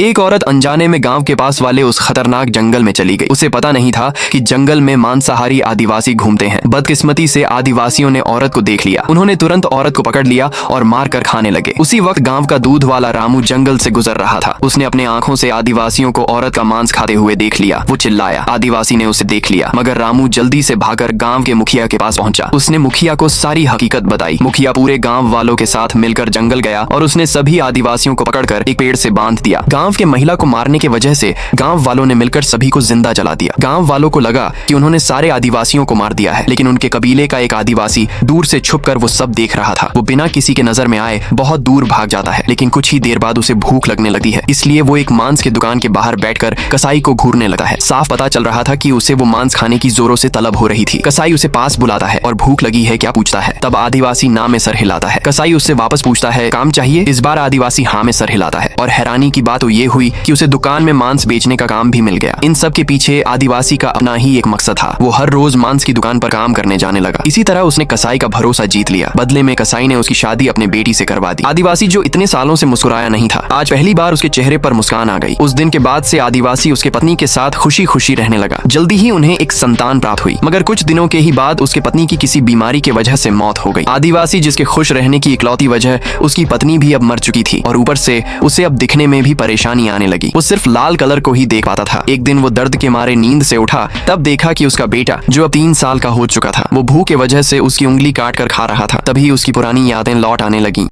एक औरत अनजाने में गांव के पास वाले उस खतरनाक जंगल में चली गई। उसे पता नहीं था कि जंगल में मांसाहारी आदिवासी घूमते हैं। बदकिस्मती से आदिवासियों ने औरत को देख लिया। उन्होंने तुरंत औरत को पकड़ लिया और मार कर खाने लगे। उसी वक्त गांव का दूध वाला रामू जंगल से गुजर रहा था। उसने अपने आंखों से आदिवासियों को औरत का मांस खाते हुए देख लिया। वो चिल्लाया। आदिवासी ने उसे देख लिया, मगर रामू जल्दी से भागकर गाँव के मुखिया के पास पहुंचा। उसने मुखिया को सारी हकीकत बताई। मुखिया पूरे गाँव वालों के साथ मिलकर जंगल गया और उसने सभी आदिवासियों को पकड़कर एक पेड़ से बांध दिया। गाँव के महिला को मारने की वजह से गांव वालों ने मिलकर सभी को जिंदा जला दिया। गांव वालों को लगा कि उन्होंने सारे आदिवासियों को मार दिया है, लेकिन उनके कबीले का एक आदिवासी दूर से छुपकर वो सब देख रहा था। वो बिना किसी के नजर में आए बहुत दूर भाग जाता है, लेकिन कुछ ही देर बाद उसे भूख लगने लगती है। इसलिए वो एक मांस की दुकान के बाहर बैठकर कसाई को घूरने लगता है। साफ पता चल रहा था कि उसे वो मांस खाने की जोरों से तलब हो रही थी। कसाई उसे पास बुलाता है और भूख लगी है क्या पूछता है। तब आदिवासी ना में सर हिलाता है। कसाई उससे वापस पूछता है काम चाहिए। इस बार आदिवासी हाँ में सर हिलाता है। और हैरानी की बात तो ये हुई कि उसे दुकान में मांस बेचने का काम भी मिल गया। इन सब के पीछे आदिवासी का अपना ही एक मकसद था। वो हर रोज मांस की दुकान पर काम करने जाने लगा। इसी तरह उसने कसाई का भरोसा जीत लिया। बदले में कसाई ने उसकी शादी अपने बेटी से करवा दी। आदिवासी जो इतने सालों से मुस्कुराया नहीं था, आज पहली बार उसके चेहरे पर मुस्कान आ गई। उस दिन के बाद से आदिवासी उसके पत्नी के साथ खुशी खुशी रहने लगा। जल्दी ही उन्हें एक संतान प्राप्त हुई, मगर कुछ दिनों के ही बाद उसके पत्नी की किसी बीमारी की वजह से मौत हो गई। आदिवासी जिसके खुश रहने की इकलौती वजह उसकी पत्नी भी अब मर चुकी थी और ऊपर से उसे अब दिखने में भी परेशानी आने लगी। वो सिर्फ लाल कलर को ही देख पाता था। एक दिन वो दर्द के मारे नींद से उठा, तब देखा कि उसका बेटा जो अब 3 साल का हो चुका था, वो भूख की वजह से उसकी उंगली काट कर खा रहा था। तभी उसकी पुरानी यादें लौट आने लगी।